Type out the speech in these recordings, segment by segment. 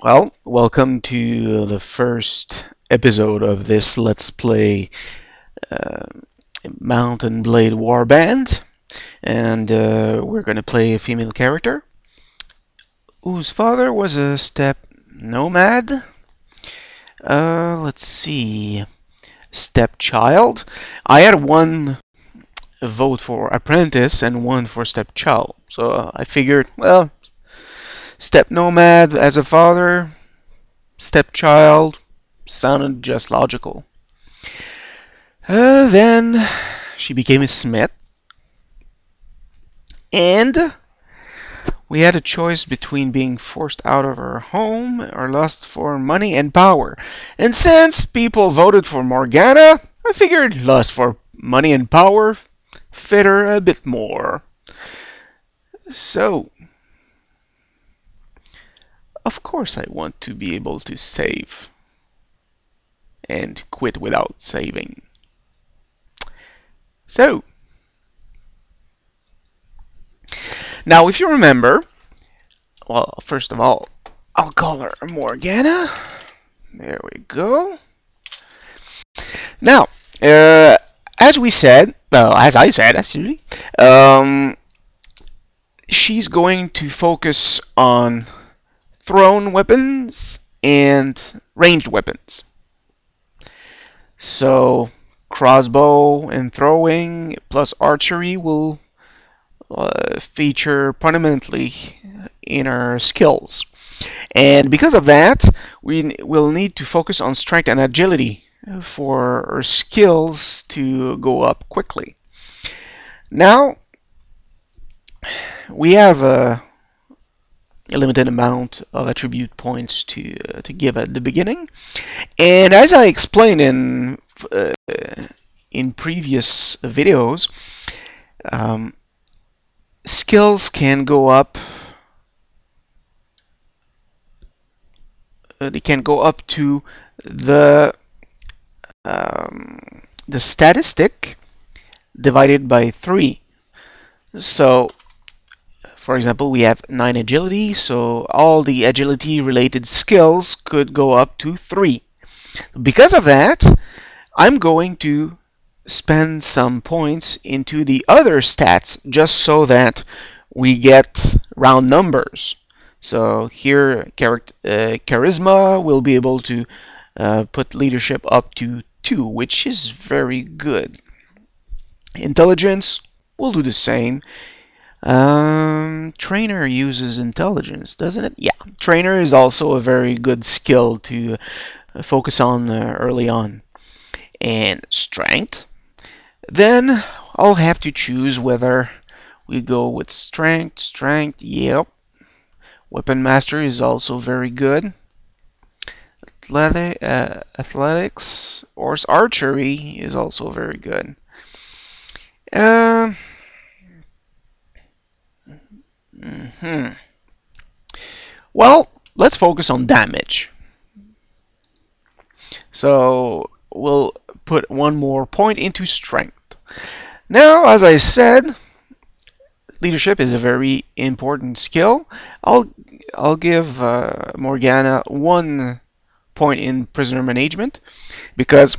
Well, welcome to the first episode of this Let's Play uh, Mountain Blade Warband, and we're going to play a female character whose father was a steppe nomad. Let's see, stepchild. I had one vote for apprentice and one for stepchild, so I figured, well, step nomad as a father, stepchild sounded just logical. Then she became a smith, and we had a choice between being forced out of her home or lust for money and power. And since people voted for Morganna, I figured lust for money and power fit her a bit more. So, of course, I want to be able to save and quit without saving. So, now if you remember, well, first of all, I'll call her Morganna. There we go. Now, as we said, as I said, actually, she's going to focus on thrown weapons and ranged weapons. So, crossbow and throwing plus archery will feature prominently in our skills. And because of that, we will need to focus on strength and agility for our skills to go up quickly. Now, we have a limited amount of attribute points to give at the beginning. And as I explained in previous videos, skills can go up. They can go up to the statistic divided by 3. So, for example, we have 9 agility, so all the agility related skills could go up to 3. Because of that, I'm going to spend some points into the other stats just so that we get round numbers. So here, charisma will be able to put leadership up to 2, which is very good. Intelligence will do the same. Trainer uses intelligence, doesn't it? Yeah, trainer is also a very good skill to focus on early on. And strength. Then I'll have to choose whether we go with strength, yep. Weapon master is also very good. Athletics or archery is also very good. Well, let's focus on damage. So we'll put one more point into strength. Now, as I said, leadership is a very important skill. I'll give Morganna 1 point in prisoner management because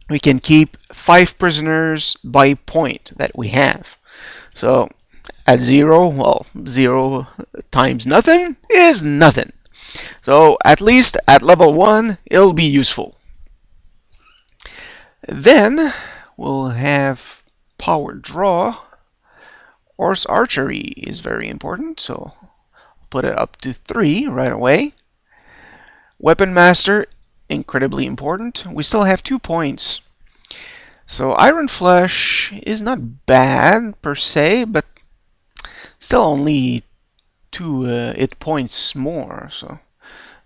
we can keep 5 prisoners by point that we have. So at 0, well, 0 times nothing is nothing. So at least at level 1, it'll be useful. Then we'll have power draw. Horse archery is very important, so put it up to 3 right away. Weapon master, incredibly important. We still have 2 points. So iron flesh is not bad per se, but still only 2 hit points more. So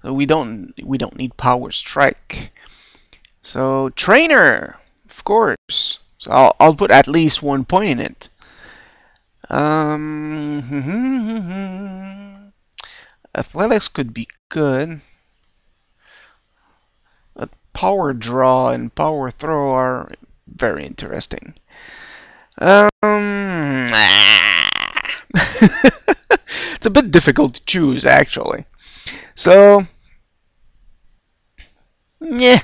we don't need power strike. So trainer, of course. So I'll put at least 1 point in it. Athletics could be good, but power draw and power throw are very interesting. It's a bit difficult to choose, actually. So, yeah,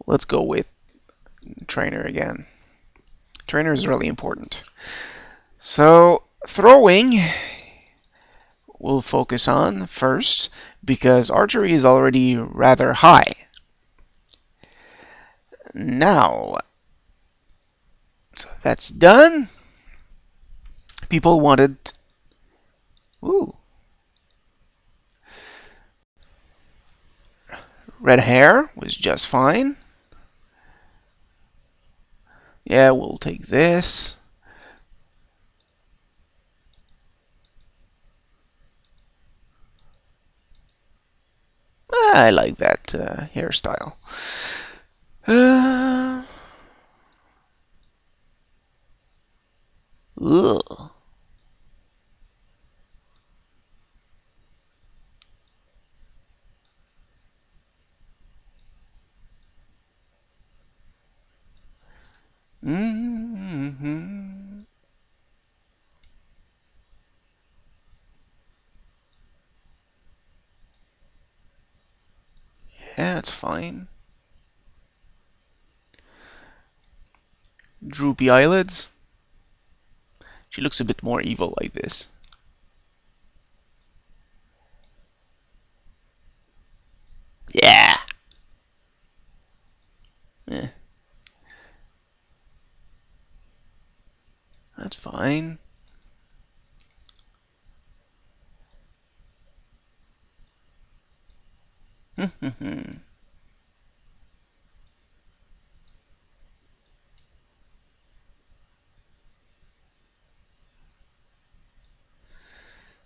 let's go with trainer again. Trainer is really important. So, throwing we'll focus on first because archery is already rather high. Now, so that's done. People wanted, ooh, red hair was just fine. Yeah, we'll take this. I like that hairstyle. Ugh. Mm-hmm. Yeah, that's fine. Droopy eyelids. She looks a bit more evil like this. Yeah. Eh, that's fine.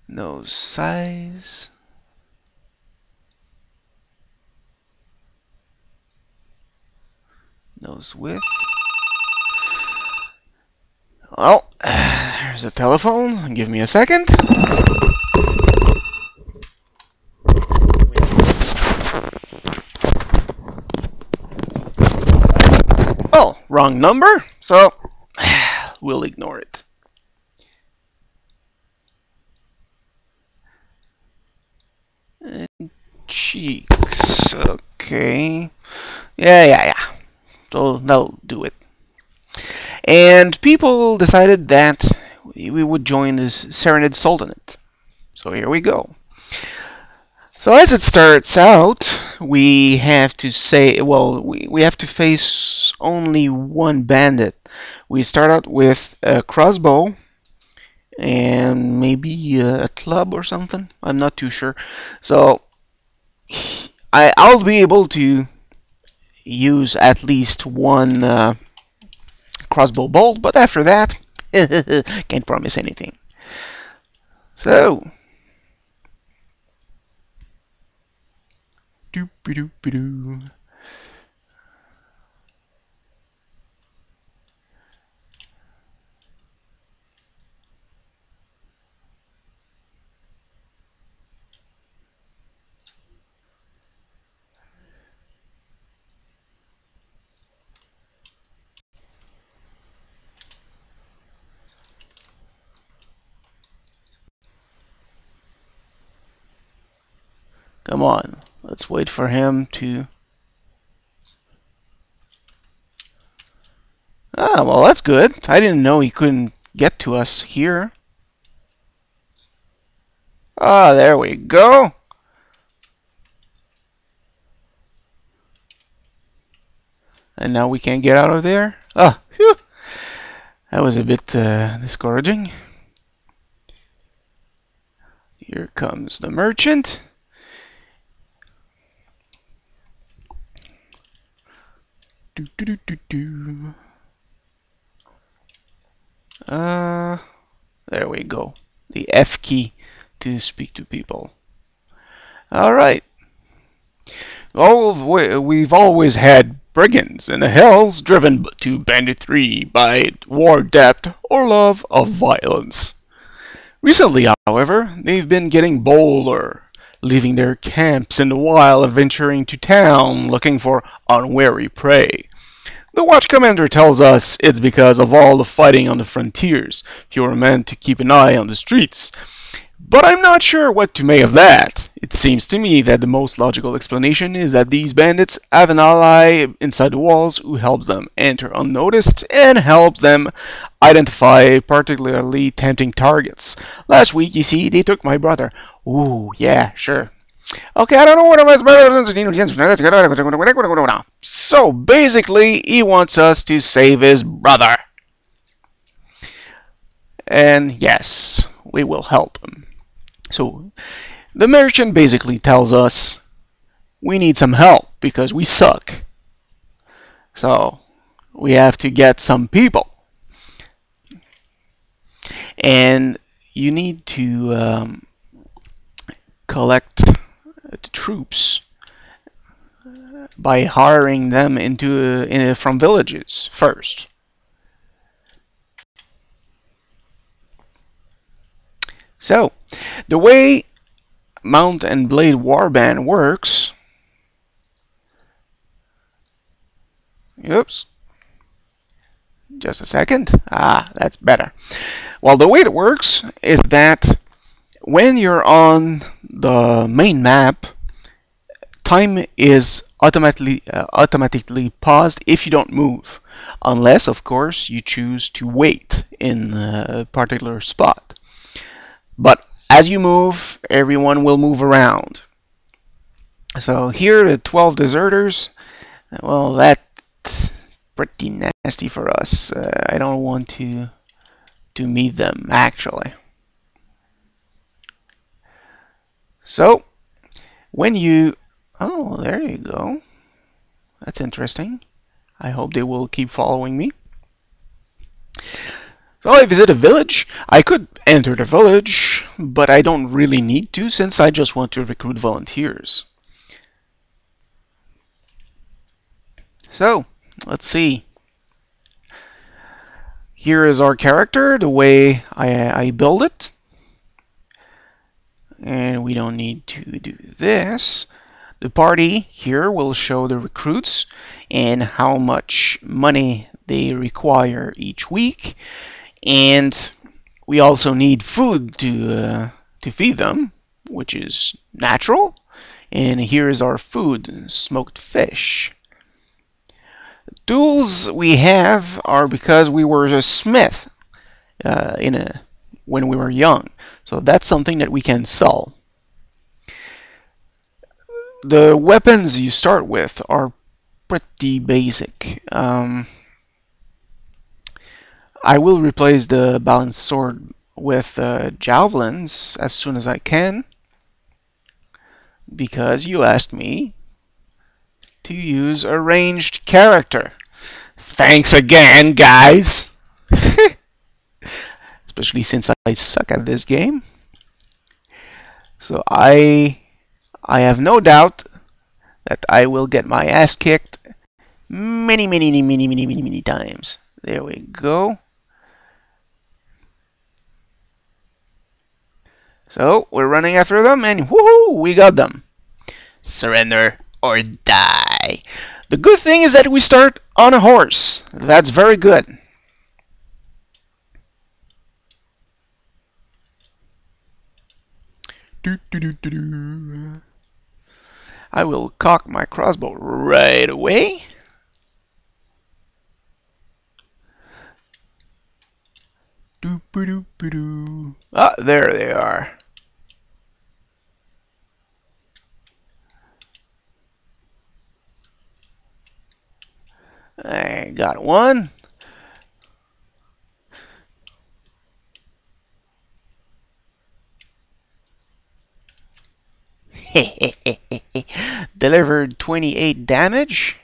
Nose size. Nose width. Well, there's a telephone. Give me a second. Oh, wrong number. So, we'll ignore it. And cheeks. Okay. Yeah. So, that'll do it. And people decided that we would join this Serenade Sultanate. So here we go. So as it starts out, we have to say, well, we have to face only one bandit. We start out with a crossbow and maybe a club or something. I'm not too sure. So I'll be able to use at least one crossbow bolt, but after that, can't promise anything. So, doop-a-doop-a-doo. Come on, let's wait for him to... Ah, well, that's good. I didn't know he couldn't get to us here. Ah, there we go. And now we can't get out of there. Ah, phew. That was a bit discouraging. Here comes the merchant. Do do do do do. There we go. The F key to speak to people. All right. We've always had brigands in the hills driven to banditry by war debt or love of violence. Recently, however, they've been getting bolder, leaving their camps in the wild and venturing to town looking for unwary prey. The watch commander tells us it's because of all the fighting on the frontiers. Fewer men to keep an eye on the streets. But I'm not sure what to make of that. It seems to me that the most logical explanation is that these bandits have an ally inside the walls who helps them enter unnoticed and helps them identify particularly tempting targets. Last week, you see, they took my brother. Ooh, yeah, sure. Okay, I don't know what it was. So basically, he wants us to save his brother. And yes, we will help him. So the merchant basically tells us we need some help because we suck. So we have to get some people. And you need to collect the troops by hiring them from villages first. So the way Mount and Blade Warband works. Oops. Just a second. Ah, that's better. Well, the way it works is that when you're on the main map, time is automatically paused if you don't move, unless, of course, you choose to wait in a particular spot. But as you move, everyone will move around. So here, the 12 deserters, well, that's pretty nasty for us. I don't want to meet them, actually. So, when you... Oh, there you go. That's interesting. I hope they will keep following me. So I visit a village. I could enter the village, but I don't really need to since I just want to recruit volunteers. So, let's see. Here is our character, the way I build it. And we don't need to do this. The party here will show the recruits and how much money they require each week. And we also need food to feed them, which is natural. And here is our food, smoked fish. The tools we have are because we were a smith when we were young. So that's something that we can sell. The weapons you start with are pretty basic. I will replace the balanced sword with javelins as soon as I can, because you asked me to use a ranged character. Thanks again, guys! Especially since I suck at this game. So I have no doubt that I will get my ass kicked many times. There we go. So we're running after them, and woohoo, we got them. Surrender or die. The good thing is that we start on a horse. That's very good. I will cock my crossbow right away. Ah, there they are. I got one. Delivered 28 damage.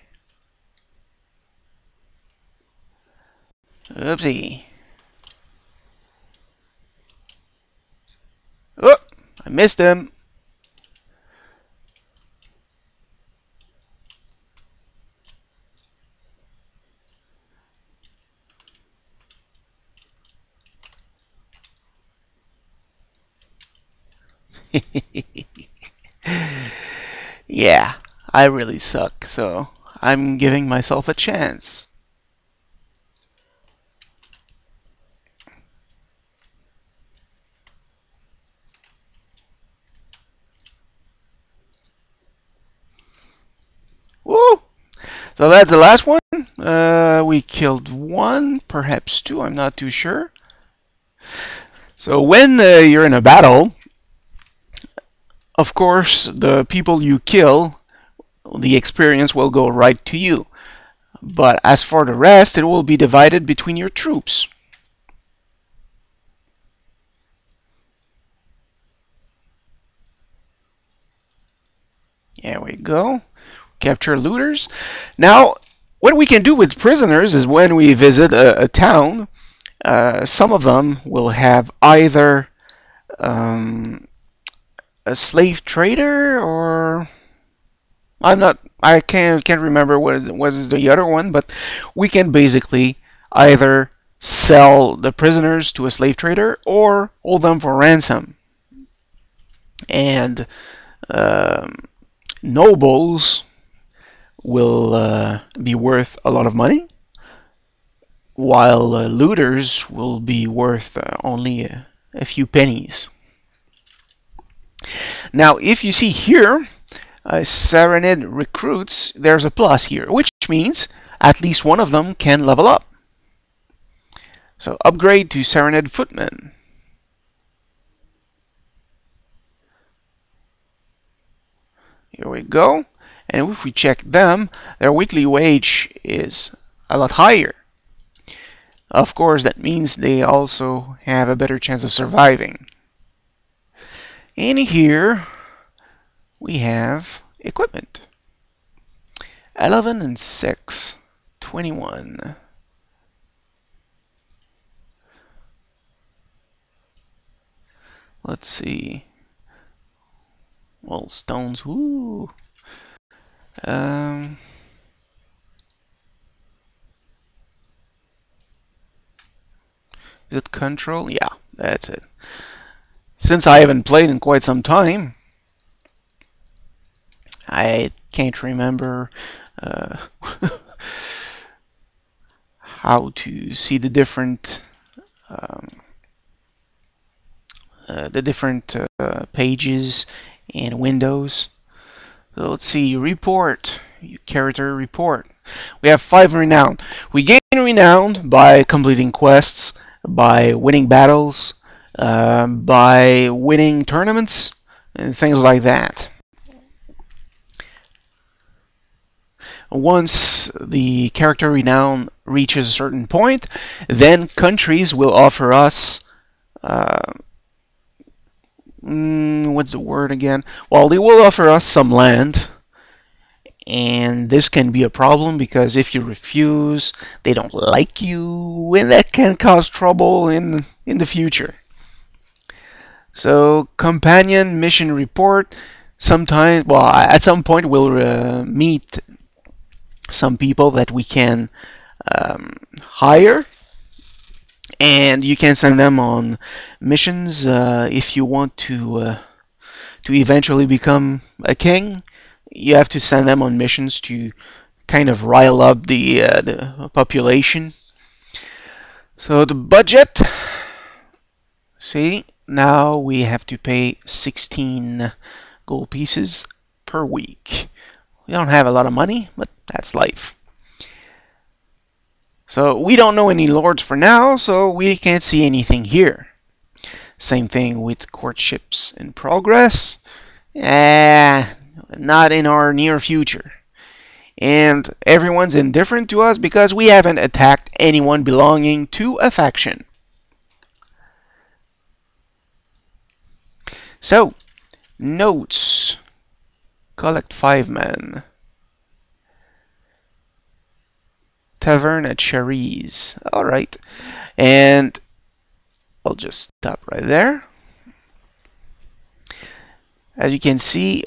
Oopsie. Oh, I missed him. Yeah, I really suck, so I'm giving myself a chance. So that's the last one. We killed one, perhaps two, I'm not too sure. So when you're in a battle, of course, the people you kill, the experience will go right to you. But as for the rest, it will be divided between your troops. There we go. Capture looters. Now, what we can do with prisoners is when we visit a town, some of them will have either a slave trader or I can't remember what is the other one, but we can basically either sell the prisoners to a slave trader or hold them for ransom. And nobles will be worth a lot of money, while looters will be worth only a few pennies. Now, if you see here, Serenade recruits, there's a plus here, which means at least one of them can level up. So upgrade to Serenade Footman. Here we go. And if we check them, their weekly wage is a lot higher. Of course, that means they also have a better chance of surviving. And here we have equipment. 11 and 6, 21. Let's see. Well, stones, woo. Is it control? Yeah, that's it. Since I haven't played in quite some time, I can't remember how to see the different pages and windows. So let's see, report, character report. We have 5 renown. We gain renown by completing quests, by winning battles, by winning tournaments, and things like that. Once the character renown reaches a certain point, then countries will offer us what's the word again? Well, they will offer us some land, and this can be a problem because if you refuse, they don't like you, and that can cause trouble in the future. So, companion mission report. Sometime, well, at some point we'll meet some people that we can hire, and you can send them on missions if you want to eventually become a king. You have to send them on missions to kind of rile up the population. So the budget, see, now we have to pay 16 gold pieces per week. We don't have a lot of money, but that's life. So we don't know any lords for now, so we can't see anything here. Same thing with courtships in progress. Not in our near future. And everyone's indifferent to us because we haven't attacked anyone belonging to a faction. So, notes. Collect 5 men. Tavern at Cherries. Alright. And I'll just stop right there. As you can see,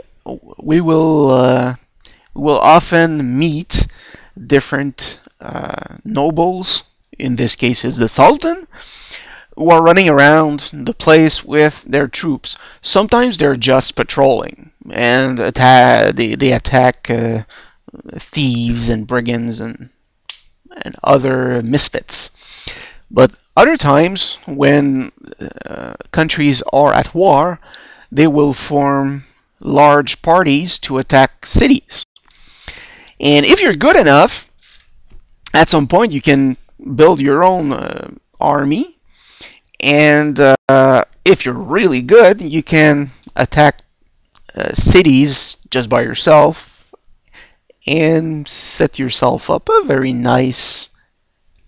we will often meet different nobles. In this case, is the Sultan, who are running around the place with their troops. Sometimes they're just patrolling and they attack thieves and brigands and other misfits. But other times, when countries are at war, they will form large parties to attack cities. And if you're good enough, at some point you can build your own army. And if you're really good, you can attack cities just by yourself and set yourself up a very nice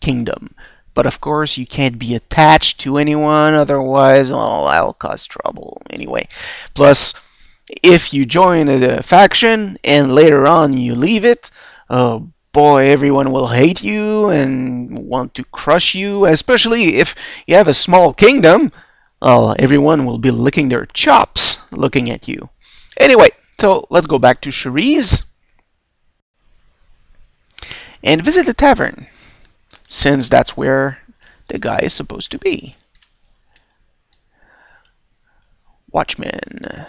kingdom. But of course, you can't be attached to anyone, otherwise, well, that'll cause trouble anyway. Plus, if you join a faction and later on you leave it, oh boy, everyone will hate you and want to crush you, especially if you have a small kingdom. Well, everyone will be licking their chops looking at you. Anyway, so let's go back to Cherise and visit the tavern, since that's where the guy is supposed to be. Watchman.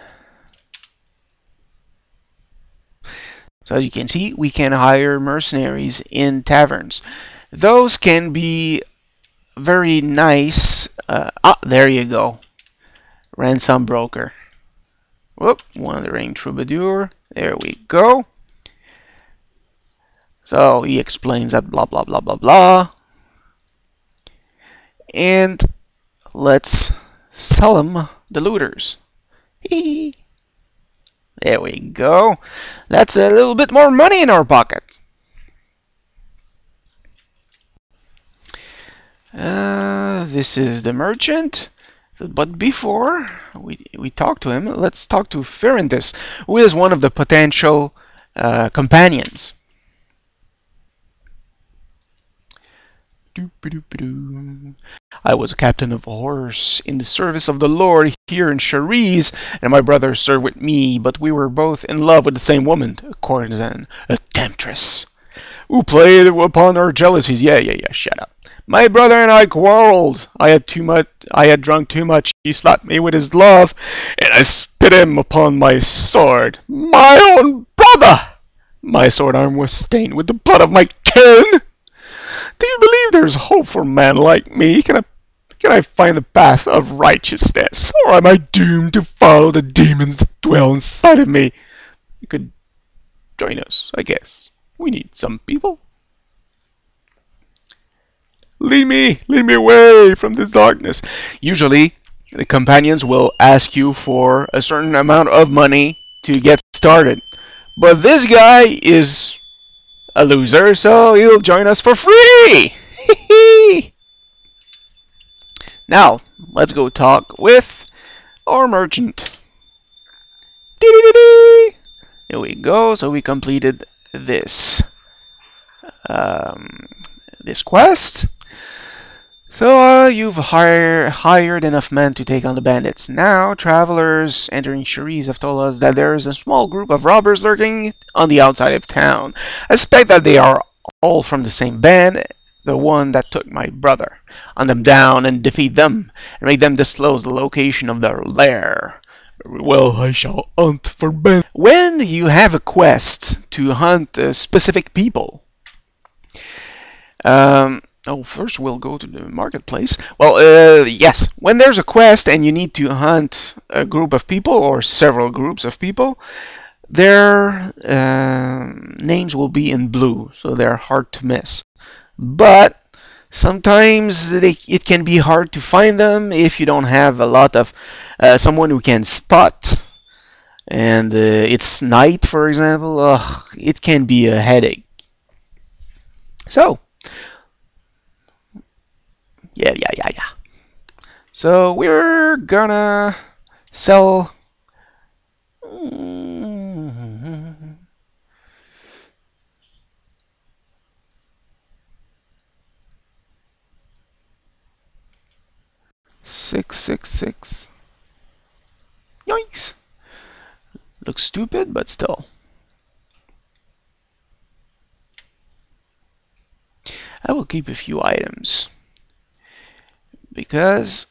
So as you can see, we can hire mercenaries in taverns. Those can be very nice. There you go. Ransom broker. Whoop, wandering troubadour. There we go. So he explains that blah blah blah blah blah. And let's sell him the looters. There we go. That's a little bit more money in our pocket. This is the merchant. But before we talk to him, let's talk to Ferrentis, who is one of the potential companions. I was a captain of a horse in the service of the Lord here in Cherise, and my brother served with me, but we were both in love with the same woman, a courtesan, a temptress, who played upon our jealousies. Yeah, shut up. My brother and I quarreled. I had drunk too much. He slapped me with his glove, and I spit him upon my sword. My own brother! My sword arm was stained with the blood of my kin. Do you believe there's hope for a man like me? Can I find the path of righteousness, or am I doomed to follow the demons that dwell inside of me? You could join us, I guess. We need some people. Lead me away from this darkness. Usually, the companions will ask you for a certain amount of money to get started. But this guy is a loser, so he'll join us for free! Now, let's go talk with our merchant. There we go. So we completed this this quest. So you've hired enough men to take on the bandits. Now, travelers entering Cherise have told us that there is a small group of robbers lurking on the outside of town. I suspect that they are all from the same band, the one that took my brother. Hunt them down and defeat them, and make them disclose the location of their lair. Very well, I shall hunt for bandits. When you have a quest to hunt specific people, first we'll go to the marketplace. Well, yes, when there's a quest and you need to hunt a group of people or several groups of people, their names will be in blue, so they're hard to miss. But sometimes it can be hard to find them if you don't have a lot of someone who can spot. And it's night, for example. It can be a headache. So, yeah. So we're gonna sell. $666. Yoinks! Looks stupid, but still. I will keep a few items because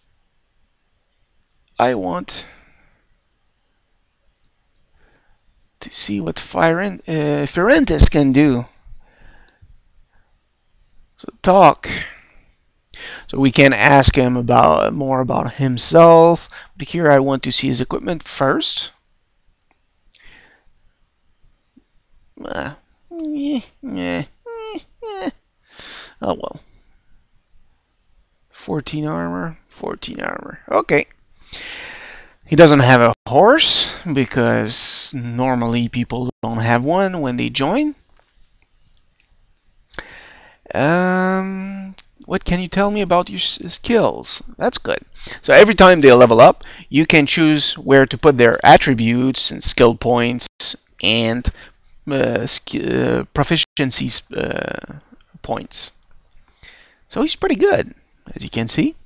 I want to see what Ferrentis can do. So talk. So we can ask him about more about himself. But here I want to see his equipment first. Yeah, Oh well. 14 armor, 14 armor. Okay. He doesn't have a horse because normally people don't have one when they join. What can you tell me about your skills? That's good. So every time they level up, you can choose where to put their attributes and skill points and proficiency points. So he's pretty good, as you can see.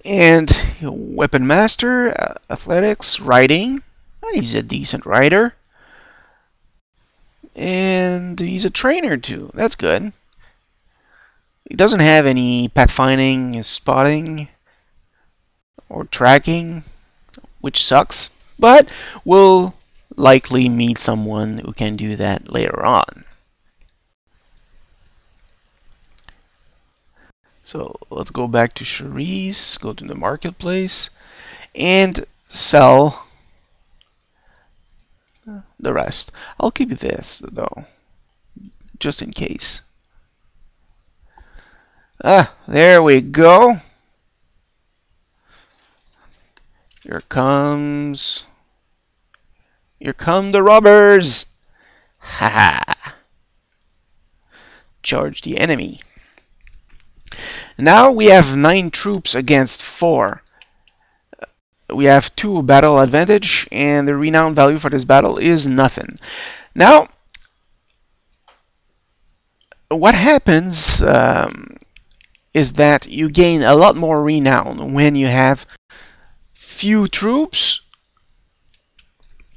And weapon master, athletics, riding. He's a decent rider. And he's a trainer too. That's good. He doesn't have any pathfinding, spotting, or tracking, which sucks. But we'll likely meet someone who can do that later on. So let's go back to Cherise, go to the marketplace, and sell the rest. I'll keep this though, just in case. There we go. Here come the robbers. Ha! Charge the enemy. Now we have 9 troops against 4. We have 2 battle advantage, and the renown value for this battle is nothing. Now, what happens is that you gain a lot more renown when you have few troops.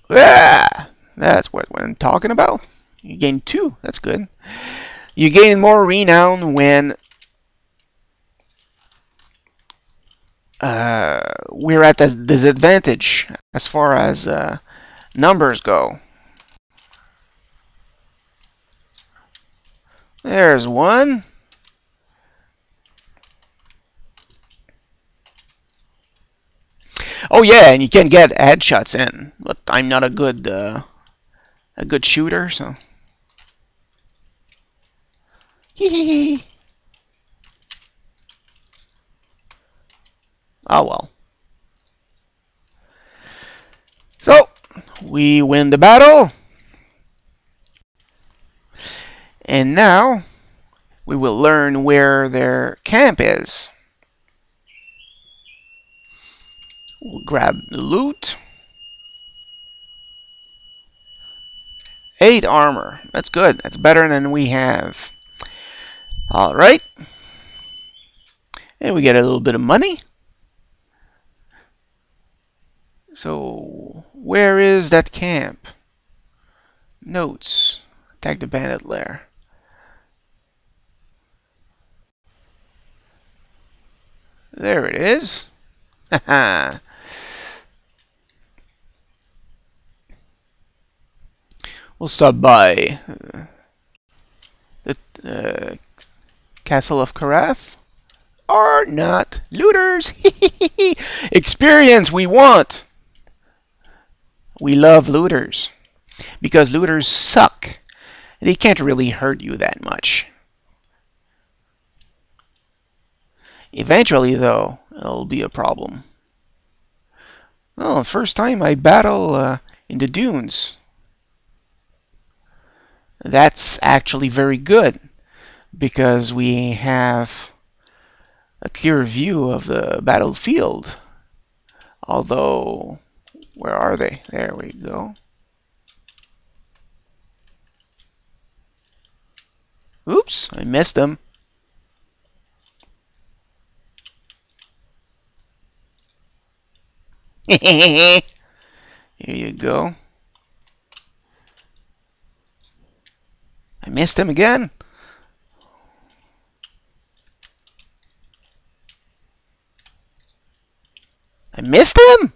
That's what I'm talking about. You gain 2. That's good. You gain more renown when we're at a disadvantage as far as numbers go. There's one. Oh yeah, and you can get headshots in, but I'm not a good shooter, so. Hee. Oh well. So we win the battle, and now we will learn where their camp is. We'll grab the loot. 8 armor. That's good. That's better than we have. Alright. And we get a little bit of money. So, where is that camp? Notes. Attack the bandit lair. There it is. Haha. We'll stop by the Castle of Karath. Are not looters. Experience we want. We love looters because looters suck. They can't really hurt you that much. Eventually, though, it'll be a problem. Oh, first time I battle in the dunes. That's actually very good because we have a clear view of the battlefield. Although, where are they? There we go. Oops, I missed them. Here you go. I missed him again. I missed him?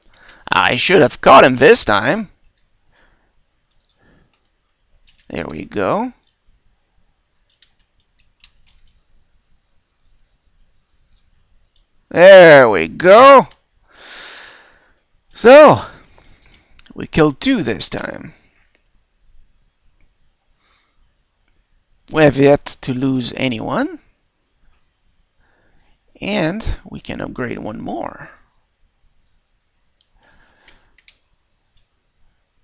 I should have caught him this time. There we go. There we go. So, we killed 2 this time. We have yet to lose anyone. And we can upgrade one more.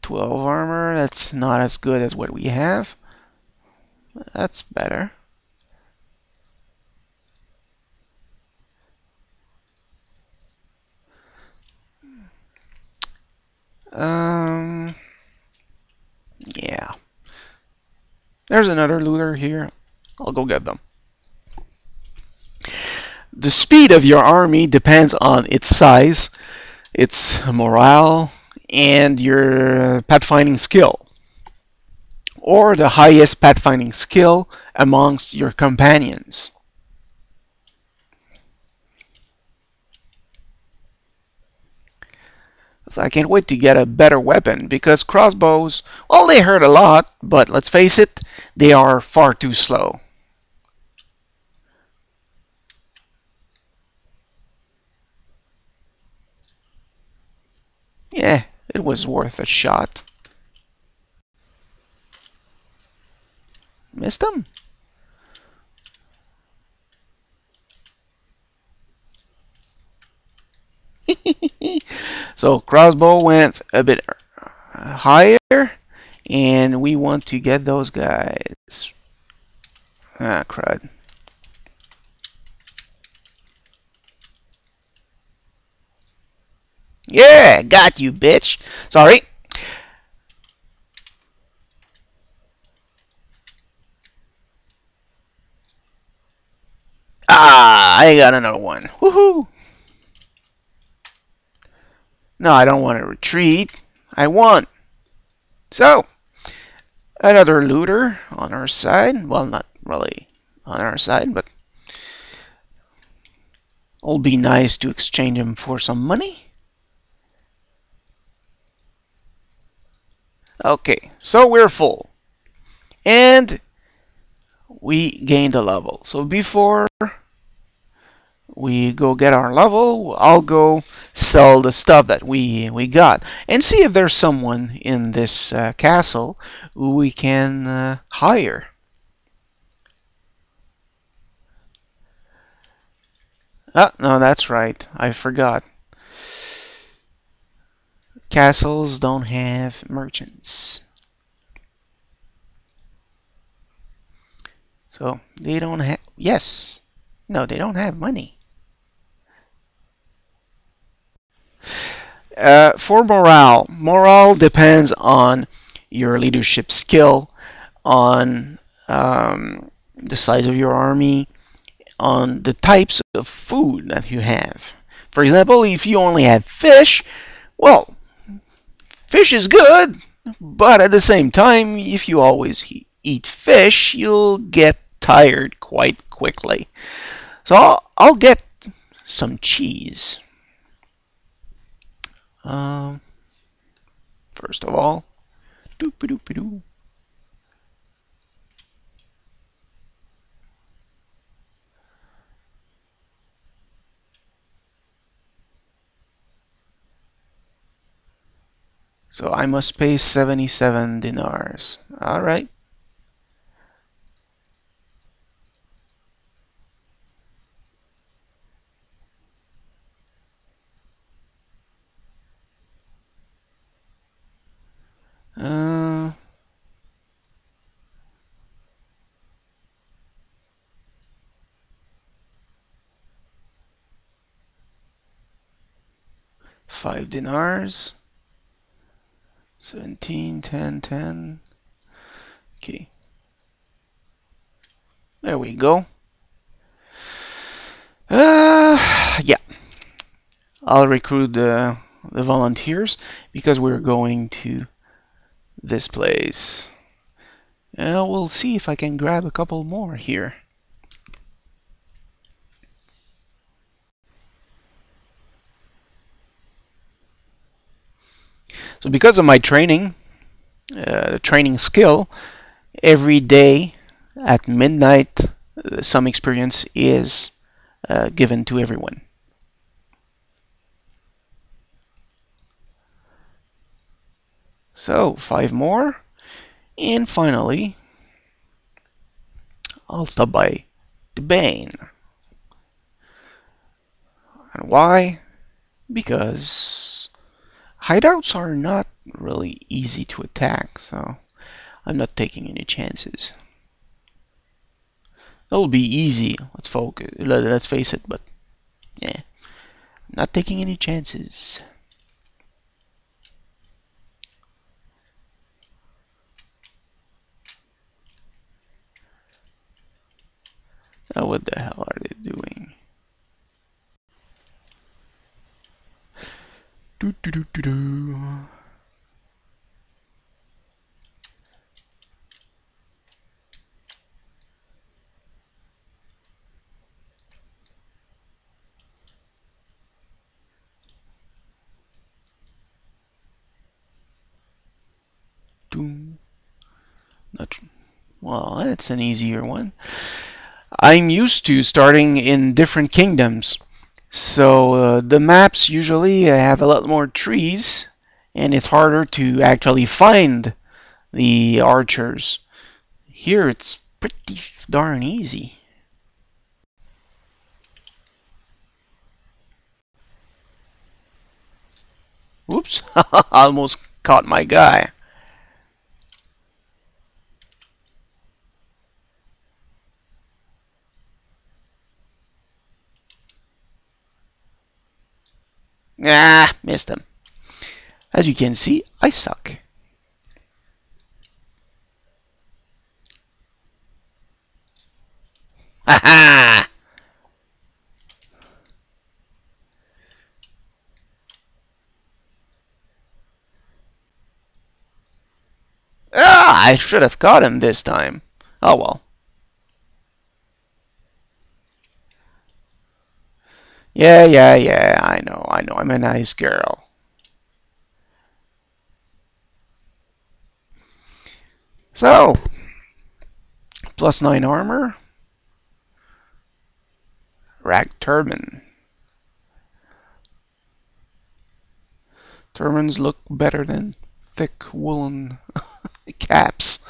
12 armor, that's not as good as what we have. That's better. Um, yeah. There's another looter here. I'll go get them. The speed of your army depends on its size, its morale, and your pathfinding skill, or the highest pathfinding skill amongst your companions. So I can't wait to get a better weapon, because crossbows, well, they hurt a lot, but let's face it, they are far too slow. Yeah, it was worth a shot. Missed them? So crossbow went a bit higher, and we want to get those guys. Ah, crud. Yeah, got you, bitch. Sorry. Ah, I got another one. Woohoo! No, I don't want to retreat. I won. So, another looter on our side. Well, not really on our side, but it'll be nice to exchange him for some money. Okay, so we're full. And we gained a level. So before we go get our level, I'll go sell the stuff that we got and see if there's someone in this castle who we can hire. Ah, no, that's right. I forgot. Castles don't have merchants. So they don't have. Yes. No, they don't have money. For morale depends on your leadership skill, on the size of your army, on the types of food that you have. For example, if you only have fish, well, fish is good, but at the same time, if you always eat fish, you'll get tired quite quickly. So I'll get some cheese. Um, First of all, doop-a-doop-a-doo. So I must pay 77 dinars. All right. Uh, Five dinars. 17, 10, 10. Okay. There we go. Yeah. I'll recruit the volunteers because we're going to this place. We'll see if I can grab a couple more here. So because of my training skill, every day at midnight, some experience is given to everyone. So 5 more, and finally I'll stop by the Bane. And why? Because hideouts are not really easy to attack, so I'm not taking any chances. It'll be easy, let's face it, but yeah, I'm not taking any chances. Oh, what the hell are they doing? Do do do do do. Doom. Not well. That's an easier one. I'm used to starting in different kingdoms, so the maps usually have a lot more trees, and it's harder to actually find the archers. Here it's pretty darn easy. Whoops, almost caught my guy. Ah, missed him. As you can see, I suck. Ha ha! Ah, I should have caught him this time. Oh well. Yeah, I know. I'm a nice girl. So, +9 armor. Rag turban. Turbans look better than thick woolen caps.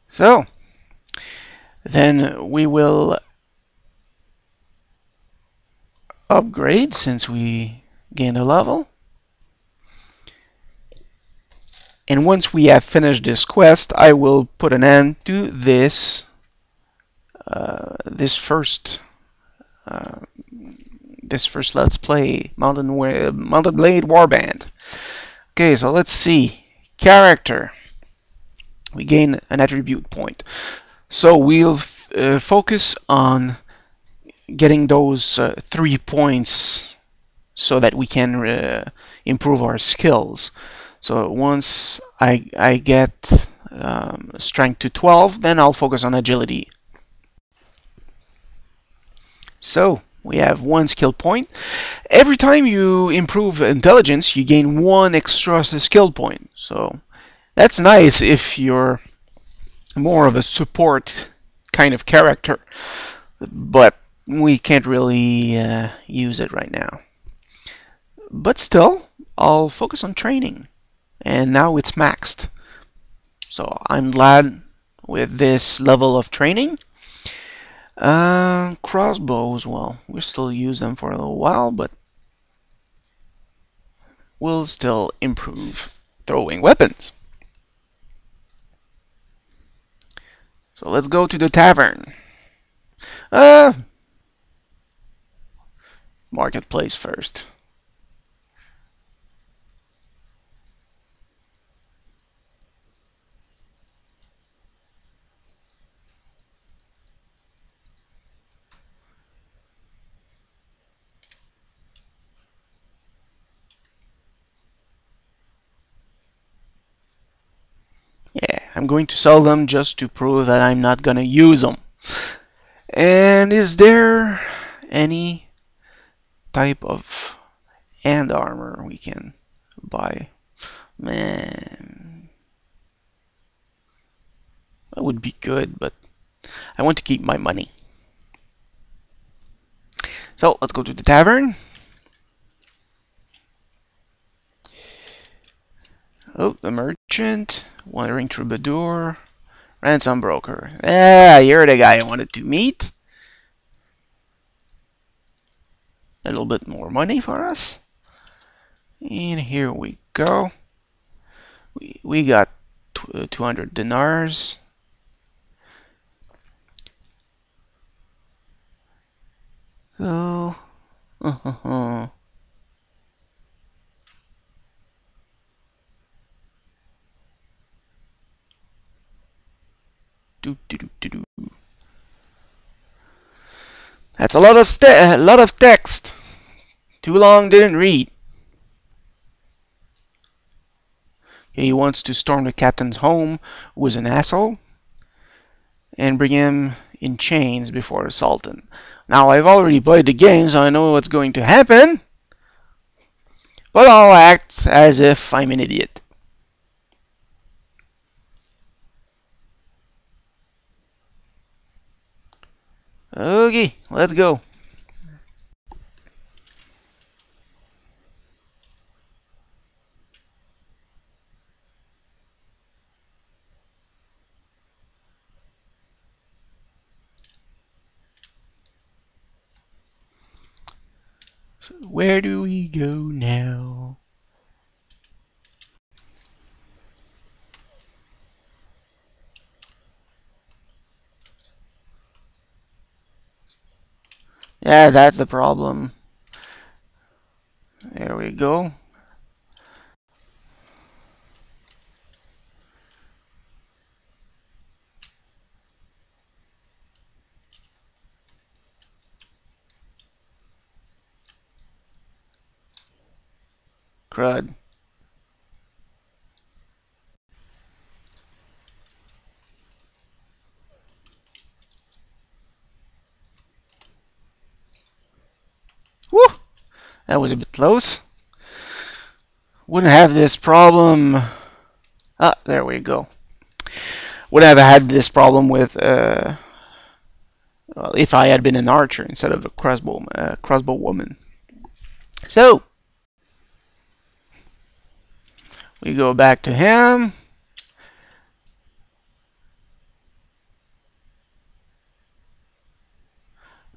So, then we will upgrade since we gained a level. And once we have finished this quest, I will put an end to this this first Let's Play Mountain Blade Warband. Okay, so let's see. Character. We gain an attribute point. So we'll focus on getting those 3 points so that we can improve our skills. So once I get strength to 12, then I'll focus on agility. So we have 1 skill point. Every time you improve intelligence, you gain 1 extra skill point. So that's nice if you're more of a support kind of character. But we can't really use it right now. But still, I'll focus on training. And now it's maxed. So I'm glad with this level of training. Crossbows, well, we'll still use them for a little while, but we'll still improve throwing weapons. So let's go to the tavern. Marketplace first. Yeah, I'm going to sell them just to prove that I'm not gonna use them. And is there any type of hand armor we can buy? Man, that would be good, but I want to keep my money. So let's go to the tavern. Oh, the merchant, wandering troubadour, ransom broker. Ah, you're the guy I wanted to meet. A little bit more money for us. And here we go. We got 200 dinars. So, that's a lot of text. Too long, didn't read. He wants to storm the captain's home, who is an asshole, and bring him in chains before the Sultan. Now, I've already played the game, so I know what's going to happen, but I'll act as if I'm an idiot. Okay, let's go. So where do we go now? Yeah, that's the problem. There we go. Crud. Woo! That was a bit close. Wouldn't have this problem. Ah, there we go. Would have had this problem with if I had been an archer instead of a crossbow woman. So we go back to him.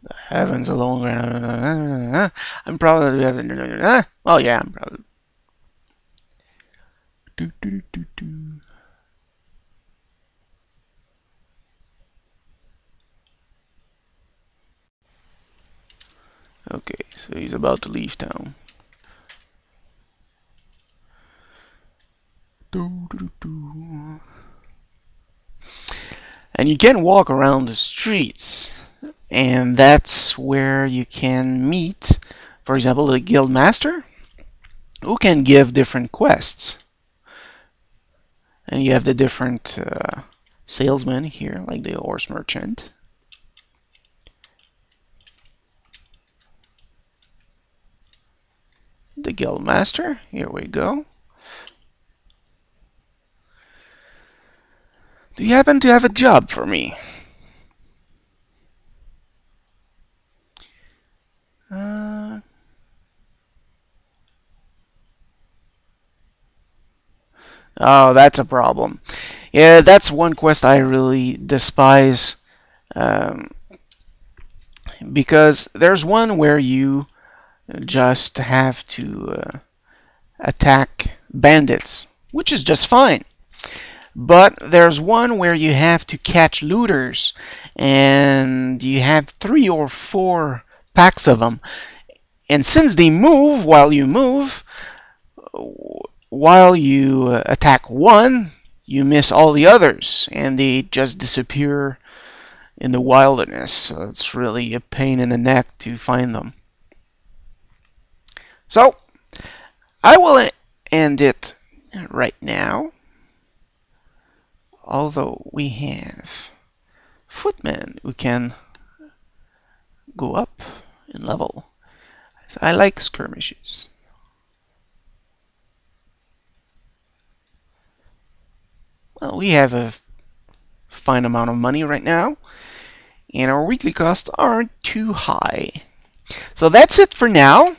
The heavens alone. I'm probably. Oh yeah, I'm probably. Okay, so he's about to leave town. And you can walk around the streets, and that's where you can meet, for example, the guild master, who can give different quests. And you have the different salesmen here, like the horse merchant. The guild master, here we go. Do you happen to have a job for me? Oh, that's a problem. Yeah, that's one quest I really despise. Um, because there's one where you just have to attack bandits, which is just fine. But there's one where you have to catch looters, and you have 3 or 4 packs of them. And since they move while you attack one, you miss all the others, and they just disappear in the wilderness. So it's really a pain in the neck to find them. So I will end it right now. Although we have footmen who can go up in level. So I like skirmishes. we have a fine amount of money right now, and our weekly costs aren't too high. So that's it for now.